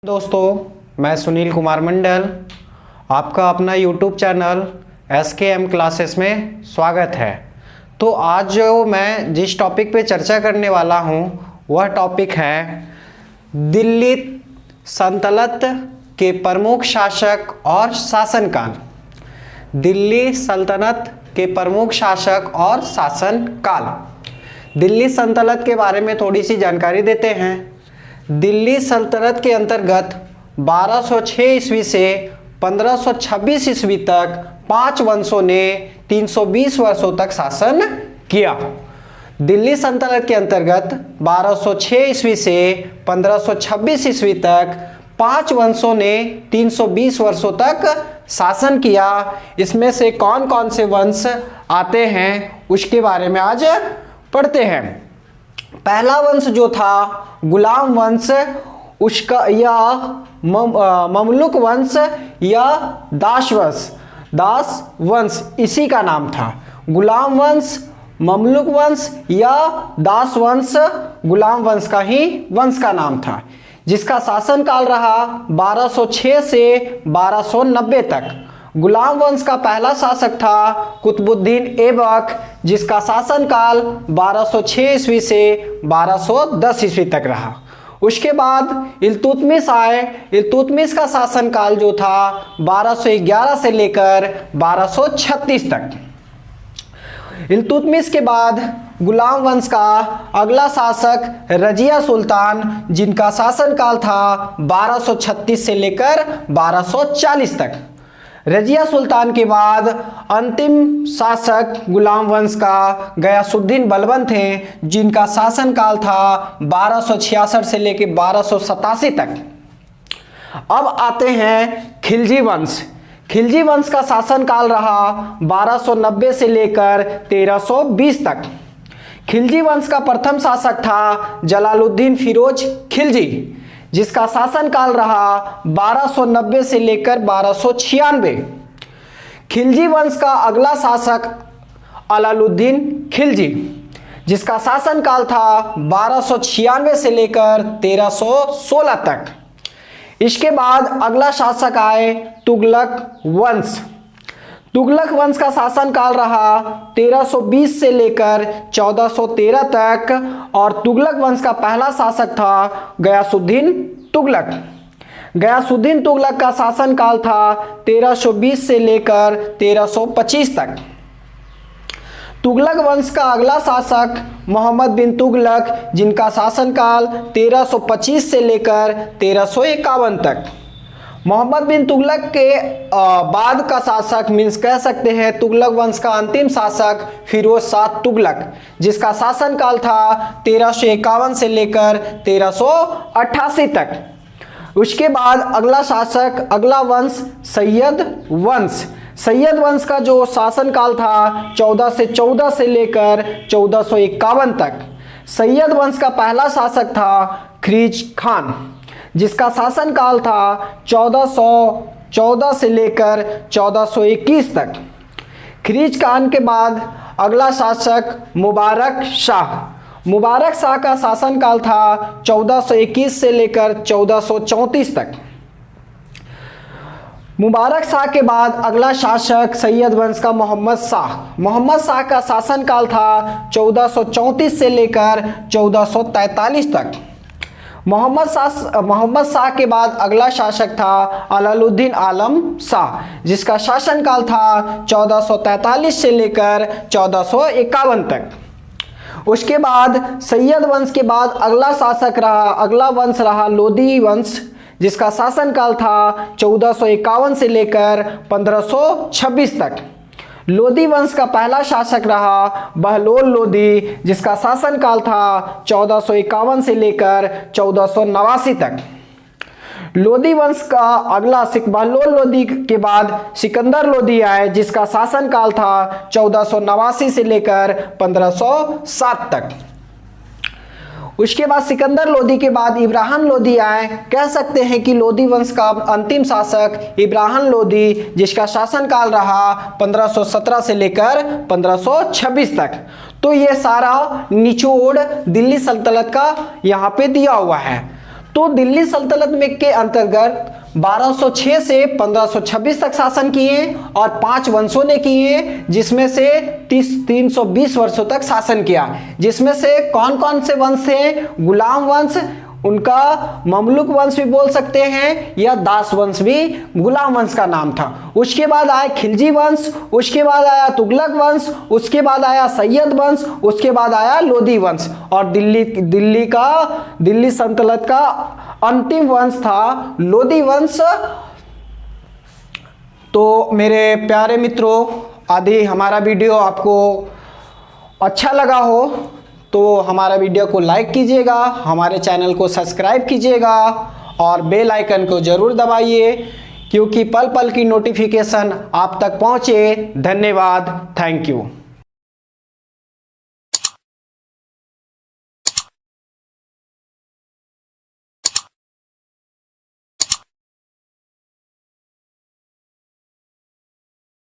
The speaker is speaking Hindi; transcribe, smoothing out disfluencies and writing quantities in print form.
दोस्तों, मैं सुनील कुमार मंडल, आपका अपना YouTube चैनल SKM क्लासेस में स्वागत है। तो आज जो मैं जिस टॉपिक पे चर्चा करने वाला हूँ वह टॉपिक है दिल्ली सल्तनत के प्रमुख शासक और शासनकाल। दिल्ली सल्तनत के प्रमुख शासक और शासनकाल। दिल्ली सल्तनत के बारे में थोड़ी सी जानकारी देते हैं। दिल्ली सल्तनत के अंतर्गत 1206 ईस्वी से 1526 ईस्वी तक 5 वंशों ने 320 वर्षों तक शासन किया। दिल्ली सल्तनत के अंतर्गत 1206 ईस्वी से 1526 ईस्वी तक 5 वंशों ने 320 वर्षों तक शासन किया। इसमें से कौन कौन से वंश आते हैं उसके बारे में आज पढ़ते हैं। पहला वंश जो था गुलाम वंश, उसका या ममलुक वंश या दास वंश इसी का नाम था। गुलाम वंश, ममलुक वंश या दास वंश गुलाम वंश का ही वंश का नाम था, जिसका शासनकाल रहा 1206 से 1290 तक। गुलाम वंश का पहला शासक था कुतुबुद्दीन ऐबक, जिसका शासनकाल 1206 ईस्वी से 1210 ईस्वी तक रहा। उसके बाद इल्तुतमिश आए। इल्तुतमिश का शासनकाल जो था 1211 से लेकर 1236 तक। इल्तुतमिश के बाद गुलाम वंश का अगला शासक रजिया सुल्तान, जिनका शासनकाल था 1236 से लेकर 1240 तक। रजिया सुल्तान के बाद अंतिम शासक गुलाम वंश का गयासुद्दीन बलबन थे, जिनका शासनकाल था 1266 से लेकर 1287 तक। अब आते हैं खिलजी वंश। खिलजी वंश का शासनकाल रहा 1290 से लेकर 1320 तक। खिलजी वंश का प्रथम शासक था जलालुद्दीन फिरोज खिलजी, जिसका शासनकाल रहा 1290 से लेकर 1296। खिलजी वंश का अगला शासक अलाउद्दीन खिलजी, जिसका शासनकाल था 1296 से लेकर 1316 तक। इसके बाद अगला शासक आए तुगलक वंश। तुगलक वंश का शासनकाल रहा 1320 से लेकर 1413 तक और तुगलक वंश का पहला शासक था गयासुद्दीन तुगलक। गयासुद्दीन तुगलक का शासनकाल था 1320 से लेकर 1325 तक। तुगलक वंश का अगला शासक मोहम्मद बिन तुगलक, जिनका शासनकाल 1325 से लेकर 1351 तक। मोहम्मद बिन तुगलक के बाद का शासक मीन्स कह सकते हैं तुगलक वंश का अंतिम शासक फिरोज शाह तुगलक, जिसका शासनकाल था 1351 से लेकर 1388 तक। उसके बाद अगला शासक, अगला वंश सैयद वंश। सैयद वंश का जो शासनकाल था 1414 से लेकर 1451 तक। सैयद वंश का पहला शासक था खिरीज खान, जिसका शासनकाल था 1414 से लेकर 1421 तक। खिरीज खान के बाद अगला शासक मुबारक शाह। मुबारक शाह का शासनकाल था 1421 से लेकर 1434 तक। मुबारक शाह के बाद अगला शासक सैयद वंश का मोहम्मद शाह। मोहम्मद शाह का शासनकाल था 1434 से लेकर 1443 तक। मोहम्मद शाह के बाद अगला शासक था अलाउद्दीन आलम शाह, जिसका शासनकाल था 1443 से लेकर 1451 तक। उसके बाद सैयद वंश के बाद अगला वंश रहा लोदी वंश, जिसका शासनकाल था 1451 से लेकर 1526 तक। लोदी वंश का पहला शासक रहा बहलोल लोदी, जिसका शासनकाल था 1451 से लेकर 1489 तक। लोदी वंश का अगला बहलोल लोदी के बाद सिकंदर लोदी आए, जिसका शासनकाल था 1489 से लेकर 1507 तक। उसके बाद सिकंदर लोदी के बाद इब्राहिम लोदी आए। कह सकते हैं कि लोदी वंश का अंतिम शासक इब्राहिम लोदी, जिसका शासनकाल रहा 1517 से लेकर 1526 तक। तो ये सारा निचोड़ दिल्ली सल्तनत का यहाँ पे दिया हुआ है। तो दिल्ली सल्तनत में के अंतर्गत 1206 से 1526 तक शासन किए और 5 वंशों ने किए, जिसमें से 320 वर्षों तक शासन किया। जिसमें से कौन कौन से वंश थे? गुलाम वंश, उनका ममलुक वंश भी बोल सकते हैं, या दास वंश भी गुलाम वंश का नाम था। उसके बाद आया खिलजी वंश, उसके बाद आया तुगलक वंश, उसके बाद आया सैयद वंश, उसके बाद आया लोदी वंश, और दिल्ली सल्तनत का अंतिम वंश था लोदी वंश। तो मेरे प्यारे मित्रों, यदि हमारा वीडियो आपको अच्छा लगा हो तो हमारा वीडियो को लाइक कीजिएगा, हमारे चैनल को सब्सक्राइब कीजिएगा और बेल आइकन को जरूर दबाइए, क्योंकि पल पल की नोटिफिकेशन आप तक पहुंचे। धन्यवाद, थैंक यू।